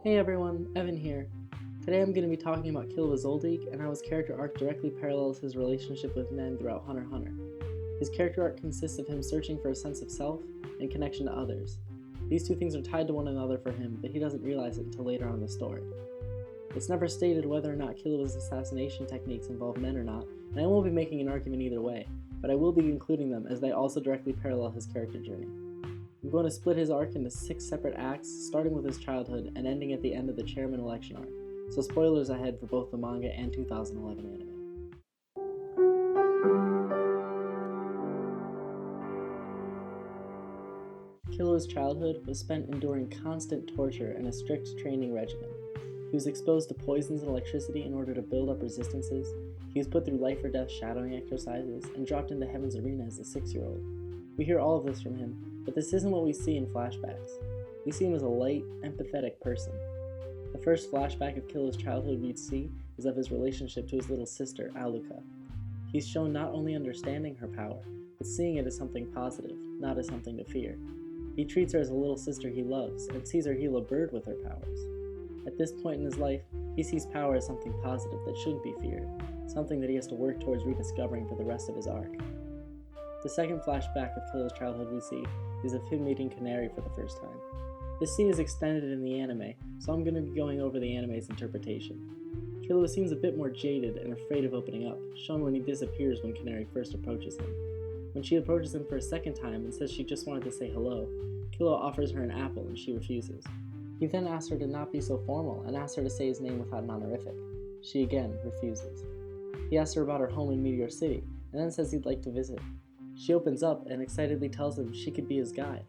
Hey everyone, Evan here. Today I'm going to be talking about Killua Zoldyck and how his character arc directly parallels his relationship with men throughout Hunter x Hunter. His character arc consists of him searching for a sense of self and connection to others. These two things are tied to one another for him, but he doesn't realize it until later on in the story. It's never stated whether or not Killua's assassination techniques involve men or not, and I won't be making an argument either way, but I will be including them as they also directly parallel his character journey. I'm going to split his arc into 6 separate acts, starting with his childhood and ending at the end of the chairman election arc, so spoilers ahead for both the manga and 2011 anime. Killua's childhood was spent enduring constant torture and a strict training regimen. He was exposed to poisons and electricity in order to build up resistances, he was put through life or death shadowing exercises, and dropped into Heaven's Arena as a 6-year-old. We hear all of this from him, but this isn't what we see in flashbacks. We see him as a light, empathetic person. The first flashback of Killua's childhood we see is of his relationship to his little sister, Aluka. He's shown not only understanding her power, but seeing it as something positive, not as something to fear. He treats her as a little sister he loves, and sees her heal a bird with her powers. At this point in his life, he sees power as something positive that shouldn't be feared, something that he has to work towards rediscovering for the rest of his arc. The second flashback of Killua's childhood we see is of him meeting Canary for the first time. This scene is extended in the anime, so I'm going to be going over the anime's interpretation. Killua seems a bit more jaded and afraid of opening up, shown when he disappears when Canary first approaches him. When she approaches him for a second time and says she just wanted to say hello, Killua offers her an apple and she refuses. He then asks her to not be so formal and asks her to say his name without an honorific. She again refuses. He asks her about her home in Meteor City and then says he'd like to visit. She opens up and excitedly tells him she could be his guide.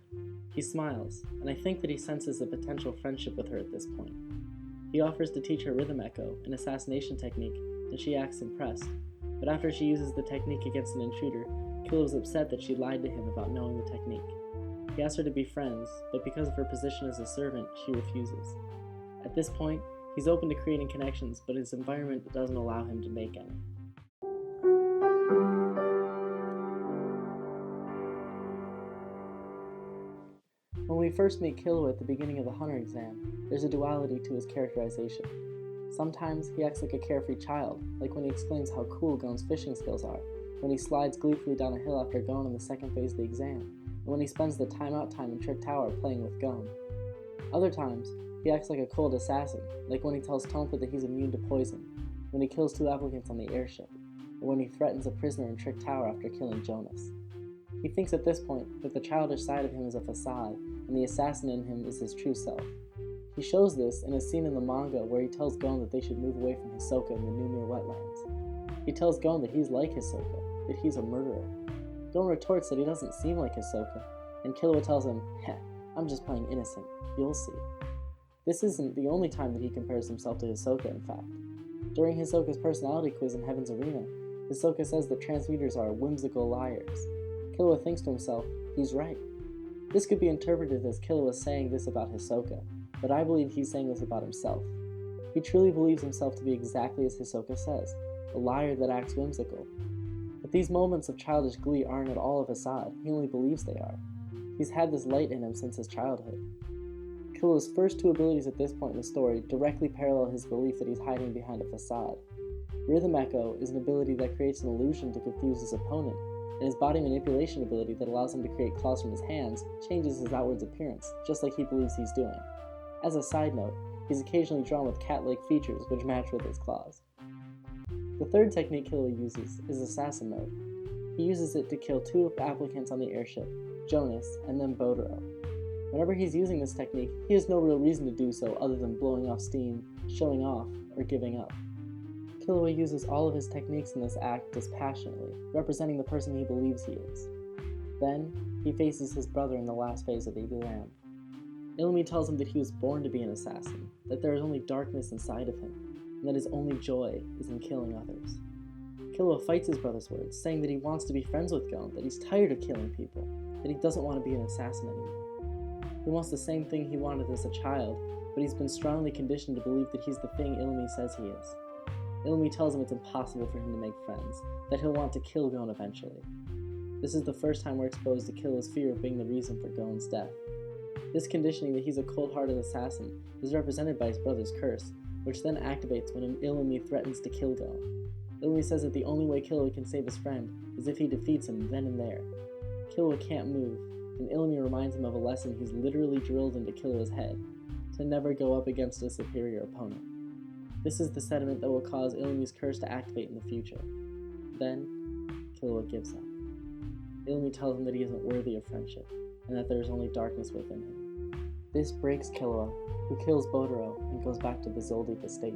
He smiles, and I think that he senses a potential friendship with her at this point. He offers to teach her Rhythm Echo, an assassination technique, and she acts impressed. But after she uses the technique against an intruder, Killua is upset that she lied to him about knowing the technique. He asks her to be friends, but because of her position as a servant, she refuses. At this point, he's open to creating connections, but his environment doesn't allow him to make any. When we first meet Killua at the beginning of the Hunter exam, there's a duality to his characterization. Sometimes he acts like a carefree child, like when he exclaims how cool Gon's fishing skills are, when he slides gleefully down a hill after Gon in the second phase of the exam, and when he spends the timeout time in Trick Tower playing with Gon. Other times, he acts like a cold assassin, like when he tells Tonfa that he's immune to poison, when he kills 2 applicants on the airship, or when he threatens a prisoner in Trick Tower after killing Jonas. He thinks at this point that the childish side of him is a facade, and the assassin in him is his true self. He shows this in a scene in the manga where he tells Gon that they should move away from Hisoka in the Numir wetlands. He tells Gon that he's like Hisoka, that he's a murderer. Gon retorts that he doesn't seem like Hisoka, and Killua tells him, "Heh, I'm just playing innocent, you'll see." This isn't the only time that he compares himself to Hisoka, in fact. During Hisoka's personality quiz in Heaven's Arena, Hisoka says that transmuters are whimsical liars. Killua thinks to himself, he's right. This could be interpreted as Killua saying this about Hisoka, but I believe he's saying this about himself. He truly believes himself to be exactly as Hisoka says, a liar that acts whimsical. But these moments of childish glee aren't at all a facade, he only believes they are. He's had this light in him since his childhood. Killua's first 2 abilities at this point in the story directly parallel his belief that he's hiding behind a facade. Rhythm Echo is an ability that creates an illusion to confuse his opponent, and his body manipulation ability that allows him to create claws from his hands changes his outward appearance, just like he believes he's doing. As a side note, he's occasionally drawn with cat-like features which match with his claws. The third technique Killua uses is Assassin Mode. He uses it to kill 2 applicants on the airship, Jonas and then Bodoro. Whenever he's using this technique, he has no real reason to do so other than blowing off steam, showing off, or giving up. Killua uses all of his techniques in this act dispassionately, representing the person he believes he is. Then, he faces his brother in the last phase of the exam. Illumi tells him that he was born to be an assassin, that there is only darkness inside of him, and that his only joy is in killing others. Killua fights his brother's words, saying that he wants to be friends with Gon, that he's tired of killing people, that he doesn't want to be an assassin anymore. He wants the same thing he wanted as a child, but he's been strongly conditioned to believe that he's the thing Illumi says he is. Illumi tells him it's impossible for him to make friends, that he'll want to kill Gon eventually. This is the first time we're exposed to Killua's fear of being the reason for Gon's death. This conditioning that he's a cold-hearted assassin is represented by his brother's curse, which then activates when Illumi threatens to kill Gon. Illumi says that the only way Killua can save his friend is if he defeats him then and there. Killua can't move, and Illumi reminds him of a lesson he's literally drilled into Killua's head, to never go up against a superior opponent. This is the sentiment that will cause Illumi's curse to activate in the future. Then, Killua gives up. Illumi tells him that he isn't worthy of friendship, and that there is only darkness within him. This breaks Killua, who kills Botaro and goes back to the Zoldyck estate.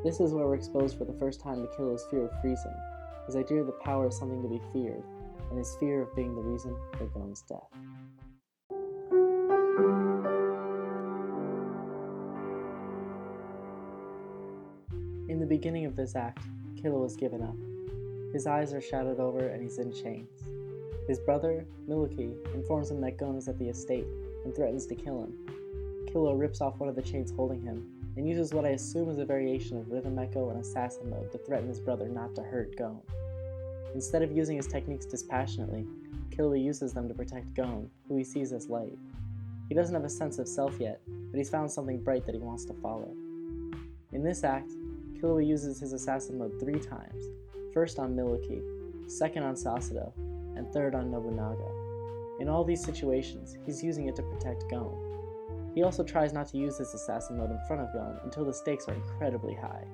This is where we're exposed for the first time to Killua's fear of freezing, his idea of the power of something to be feared, and his fear of being the reason for Gon's death. In the beginning of this act, Killua has given up. His eyes are shadowed over and he's in chains. His brother, Milky, informs him that Gon is at the estate and threatens to kill him. Killua rips off one of the chains holding him and uses what I assume is a variation of Rhythm Echo and Assassin Mode to threaten his brother not to hurt Gon. Instead of using his techniques dispassionately, Killua uses them to protect Gon, who he sees as light. He doesn't have a sense of self yet, but he's found something bright that he wants to follow. In this act, Killua uses his Assassin Mode 3 times, first on Milky, second on Sasudo, and third on Nobunaga. In all these situations, he's using it to protect Gon. He also tries not to use his Assassin Mode in front of Gon until the stakes are incredibly high.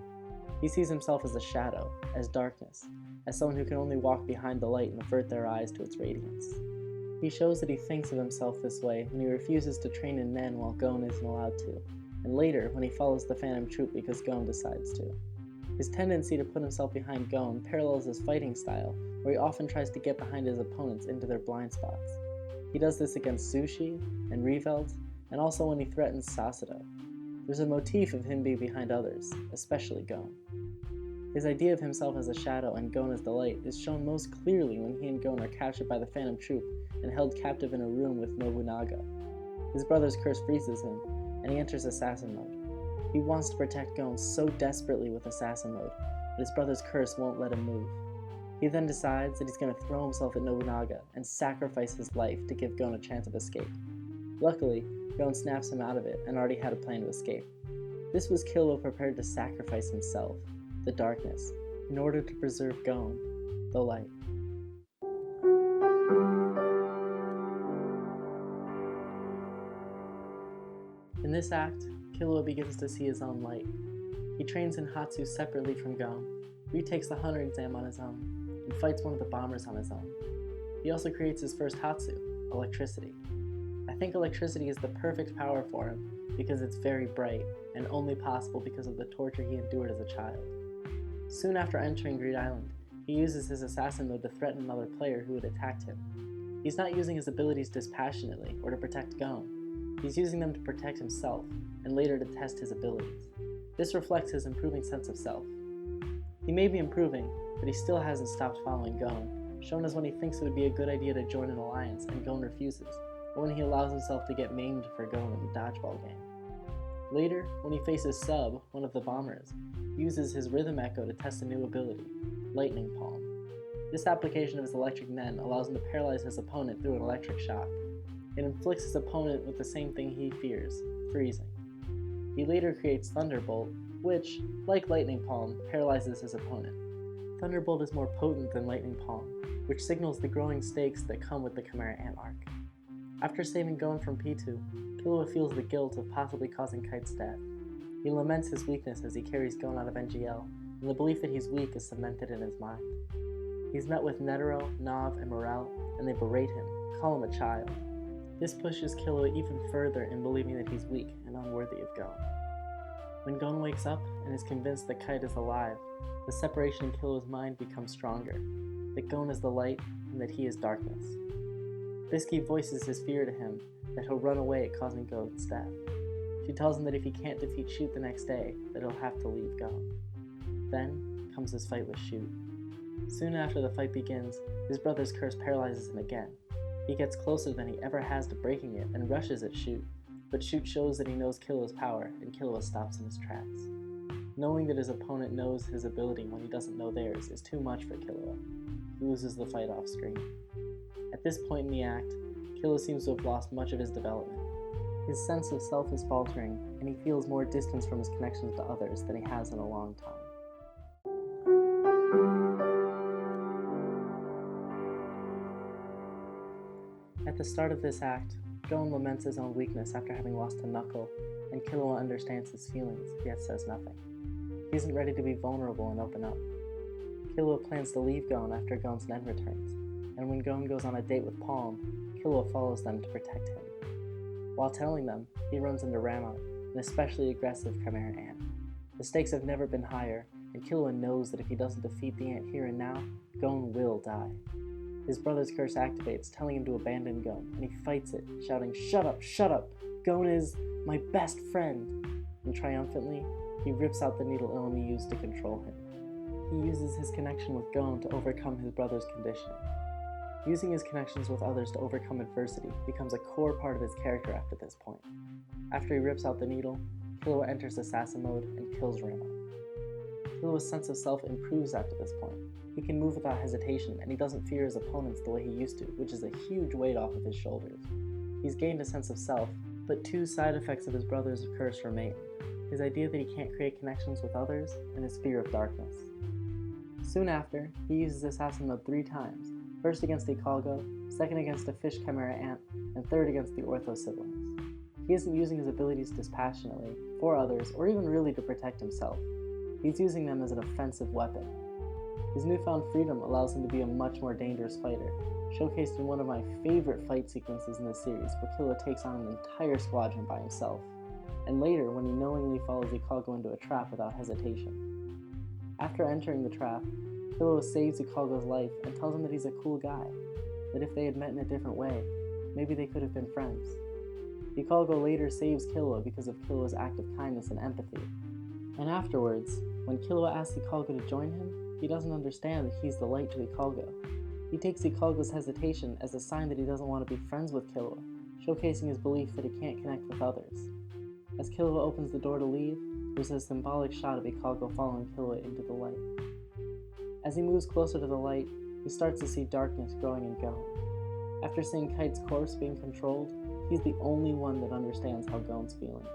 He sees himself as a shadow, as darkness, as someone who can only walk behind the light and avert their eyes to its radiance. He shows that he thinks of himself this way when he refuses to train in Nen while Gon isn't allowed to, and later when he follows the Phantom Troop because Gon decides to. His tendency to put himself behind Gon parallels his fighting style, where he often tries to get behind his opponents into their blind spots. He does this against Zushi and Revelt, and also when he threatens Sasudo. There's a motif of him being behind others, especially Gon. His idea of himself as a shadow and Gon as the light is shown most clearly when he and Gon are captured by the Phantom Troop and held captive in a room with Nobunaga. His brother's curse freezes him, and he enters Assassin Mode. He wants to protect Gon so desperately with Assassin Mode, but his brother's curse won't let him move. He then decides that he's going to throw himself at Nobunaga and sacrifice his life to give Gon a chance of escape. Luckily, Gon snaps him out of it and already had a plan to escape. This was Killua prepared to sacrifice himself, the darkness, in order to preserve Gon, the light. In this act, Killua begins to see his own light. He trains in Hatsu separately from Gon, retakes the Hunter exam on his own, and fights one of the bombers on his own. He also creates his first Hatsu, electricity. I think electricity is the perfect power for him because it's very bright and only possible because of the torture he endured as a child. Soon after entering Greed Island, he uses his Assassin Mode to threaten another player who had attacked him. He's not using his abilities dispassionately or to protect Gon. He's using them to protect himself and later to test his abilities. This reflects his improving sense of self. He may be improving, but he still hasn't stopped following Gon, shown as when he thinks it would be a good idea to join an alliance and Gon refuses, or when he allows himself to get maimed for Gon in the dodgeball game. Later, when he faces Sub, one of the bombers, he uses his Rhythm Echo to test a new ability, Lightning Palm. This application of his electric Nen allows him to paralyze his opponent through an electric shock. It inflicts his opponent with the same thing he fears, freezing. He later creates Thunderbolt, which, like Lightning Palm, paralyzes his opponent. Thunderbolt is more potent than Lightning Palm, which signals the growing stakes that come with the Chimera Ant arc. After saving Gon from P2, Killua feels the guilt of possibly causing Kite's death. He laments his weakness as he carries Gon out of NGL, and the belief that he's weak is cemented in his mind. He's met with Netero, Nav, and Morel, and they berate him, call him a child. This pushes Killua even further in believing that he's weak and unworthy of Gon. When Gon wakes up and is convinced that Kite is alive, the separation in Killua's mind becomes stronger, that Gon is the light and that he is darkness. Bisky voices his fear to him that he'll run away at causing Gon's death. She tells him that if he can't defeat Shoot the next day, that he'll have to leave Gon. Then comes his fight with Shoot. Soon after the fight begins, his brother's curse paralyzes him again. He gets closer than he ever has to breaking it and rushes at Shoot, but Shoot shows that he knows Killua's power, and Killua stops in his tracks. Knowing that his opponent knows his ability when he doesn't know theirs is too much for Killua. He loses the fight off screen. At this point in the act, Killua seems to have lost much of his development. His sense of self is faltering, and he feels more distance from his connections to others than he has in a long time. At the start of this act, Gon laments his own weakness after having lost a knuckle, and Killua understands his feelings, yet says nothing. He isn't ready to be vulnerable and open up. Killua plans to leave Gon after Gon's Nen returns, and when Gon goes on a date with Palm, Killua follows them to protect him. While telling them, he runs into Rama, an especially aggressive Chimera ant. The stakes have never been higher, and Killua knows that if he doesn't defeat the ant here and now, Gon will die. His brother's curse activates, telling him to abandon Gon, and he fights it, shouting, "Shut up, shut up! Gon is my best friend!" And triumphantly, he rips out the needle Illumi used to control him. He uses his connection with Gon to overcome his brother's conditioning. Using his connections with others to overcome adversity becomes a core part of his character after this point. After he rips out the needle, Killua enters assassin mode and kills Rama. Killua's sense of self improves after this point. He can move without hesitation, and he doesn't fear his opponents the way he used to, which is a huge weight off of his shoulders. He's gained a sense of self, but two side effects of his brother's curse remain: his idea that he can't create connections with others, and his fear of darkness. Soon after, he uses assassin mode 3 times, first against Ikalgo, second against a fish chimera ant, and third against the Ortho siblings. He isn't using his abilities dispassionately, for others, or even really to protect himself. He's using them as an offensive weapon. His newfound freedom allows him to be a much more dangerous fighter, showcased in one of my favorite fight sequences in the series, where Killua takes on an entire squadron by himself, and later when he knowingly follows Ikalgo into a trap without hesitation. After entering the trap, Killua saves Ikalgo's life and tells him that he's a cool guy, that if they had met in a different way, maybe they could have been friends. Ikalgo later saves Killua because of Killua's act of kindness and empathy, and afterwards, when Killua asks Ikalgo to join him, he doesn't understand that he's the light to Ikalgo. He takes Ikalgo's hesitation as a sign that he doesn't want to be friends with Killua, showcasing his belief that he can't connect with others. As Killua opens the door to leave, there's a symbolic shot of Ikalgo following Killua into the light. As he moves closer to the light, he starts to see darkness growing in Gon. After seeing Kite's corpse being controlled, he's the only one that understands how Gon's feeling.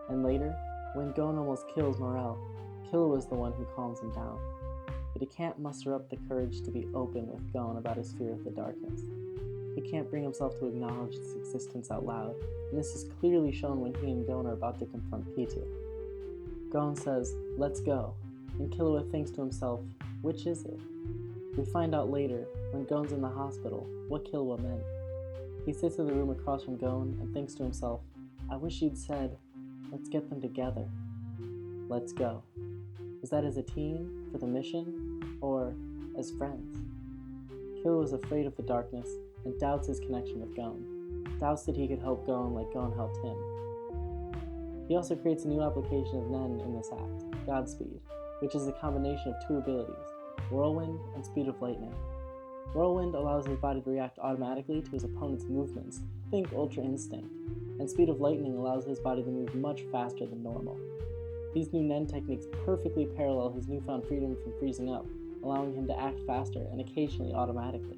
And later, when Gon almost kills Morel, Killua is the one who calms him down. But he can't muster up the courage to be open with Gon about his fear of the darkness. He can't bring himself to acknowledge its existence out loud, and this is clearly shown when he and Gon are about to confront Pitu. Gon says, "Let's go," and Killua thinks to himself, which is it? We find out later, when Gon's in the hospital, what Killua meant. He sits in the room across from Gon and thinks to himself, "I wish you'd said, let's get them together. Let's go." Is that as a team, for the mission, or as friends? Killua is afraid of the darkness and doubts his connection with Gon, doubts that he could help Gon like Gon helped him. He also creates a new application of Nen in this act, Godspeed, which is a combination of 2 abilities, Whirlwind and Speed of Lightning. Whirlwind allows his body to react automatically to his opponent's movements, think Ultra Instinct, and Speed of Lightning allows his body to move much faster than normal. These new Nen techniques perfectly parallel his newfound freedom from freezing up, allowing him to act faster and occasionally automatically.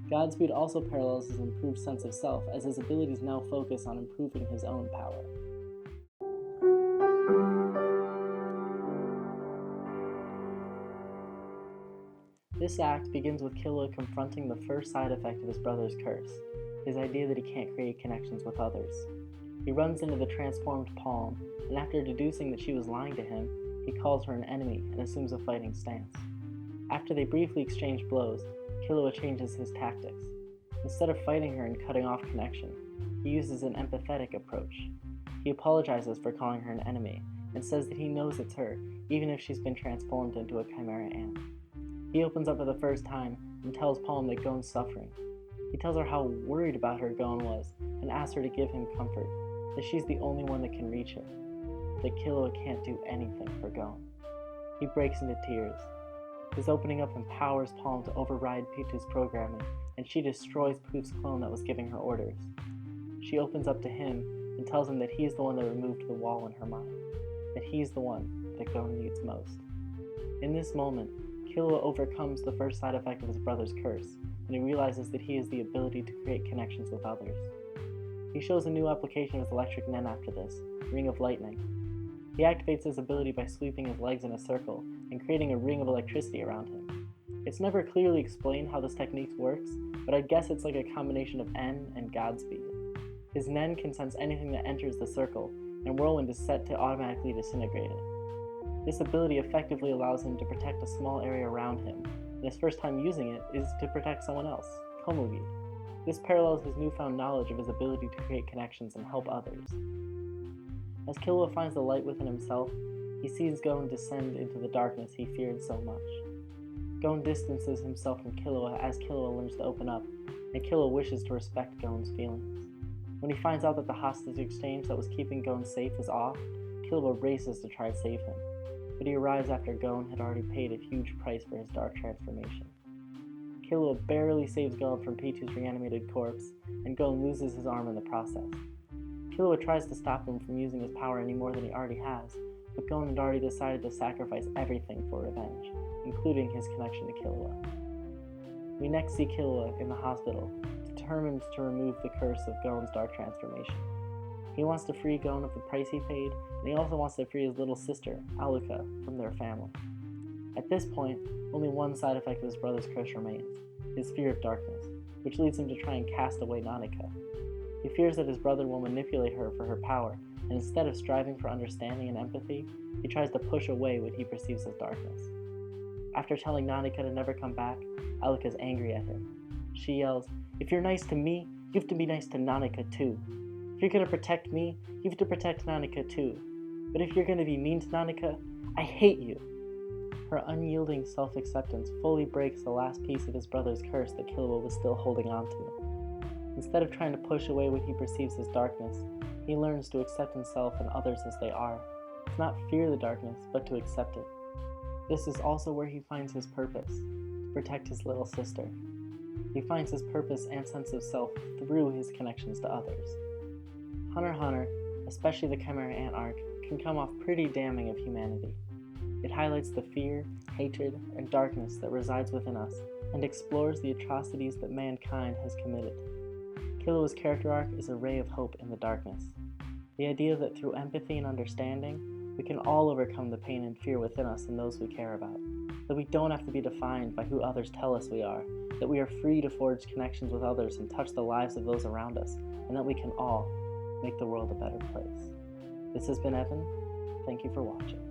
Godspeed also parallels his improved sense of self, as his abilities now focus on improving his own power. This act begins with Killua confronting the first side effect of his brother's curse, his idea that he can't create connections with others. He runs into the transformed Palm, and after deducing that she was lying to him, he calls her an enemy and assumes a fighting stance. After they briefly exchange blows, Killua changes his tactics. Instead of fighting her and cutting off connection, he uses an empathetic approach. He apologizes for calling her an enemy, and says that he knows it's her, even if she's been transformed into a chimera ant. He opens up for the first time and tells Palm that Gon's suffering. He tells her how worried about her Gon was, and asks her to give him comfort, that she's the only one that can reach her, that Killua can't do anything for Gon. He breaks into tears. His opening up empowers Palm to override Pitu's programming, and she destroys Poof's clone that was giving her orders. She opens up to him and tells him that he's the one that removed the wall in her mind, that he's the one that Gon needs most. In this moment, Killua overcomes the first side effect of his brother's curse, and he realizes that he has the ability to create connections with others. He shows a new application of his electric nen after this, Ring of Lightning. He activates his ability by sweeping his legs in a circle and creating a ring of electricity around him. It's never clearly explained how this technique works, but I'd guess it's like a combination of N and Godspeed. His nen can sense anything that enters the circle, and Whirlwind is set to automatically disintegrate it. This ability effectively allows him to protect a small area around him, and his first time using it is to protect someone else, Komugi. This parallels his newfound knowledge of his ability to create connections and help others. As Killua finds the light within himself, he sees Gon descend into the darkness he feared so much. Gon distances himself from Killua as Killua learns to open up, and Killua wishes to respect Gon's feelings. When he finds out that the hostage exchange that was keeping Gon safe is off, Killua races to try to save him, but he arrives after Gon had already paid a huge price for his dark transformation. Killua barely saves Gon from P2's reanimated corpse, and Gon loses his arm in the process. Killua tries to stop him from using his power any more than he already has, but Gon had already decided to sacrifice everything for revenge, including his connection to Killua. We next see Killua in the hospital, determined to remove the curse of Gon's dark transformation. He wants to free Gon of the price he paid, and he also wants to free his little sister, Alluka, from their family. At this point, only one side effect of his brother's curse remains, his fear of darkness, which leads him to try and cast away Nanika. He fears that his brother will manipulate her for her power, and instead of striving for understanding and empathy, he tries to push away what he perceives as darkness. After telling Nanika to never come back, Alluka's angry at him. She yells, "If you're nice to me, you have to be nice to Nanika too. If you're going to protect me, you have to protect Nanika too. But if you're going to be mean to Nanika, I hate you." Her unyielding self-acceptance fully breaks the last piece of his brother's curse that Killua was still holding on to. Instead of trying to push away what he perceives as darkness, he learns to accept himself and others as they are, to not fear the darkness, but to accept it. This is also where he finds his purpose, to protect his little sister. He finds his purpose and sense of self through his connections to others. Hunter x Hunter, especially the Chimera Ant arc, can come off pretty damning of humanity. It highlights the fear, hatred, and darkness that resides within us, and explores the atrocities that mankind has committed. Killua's character arc is a ray of hope in the darkness. The idea that through empathy and understanding, we can all overcome the pain and fear within us and those we care about. That we don't have to be defined by who others tell us we are. That we are free to forge connections with others and touch the lives of those around us. And that we can all make the world a better place. This has been Evan. Thank you for watching.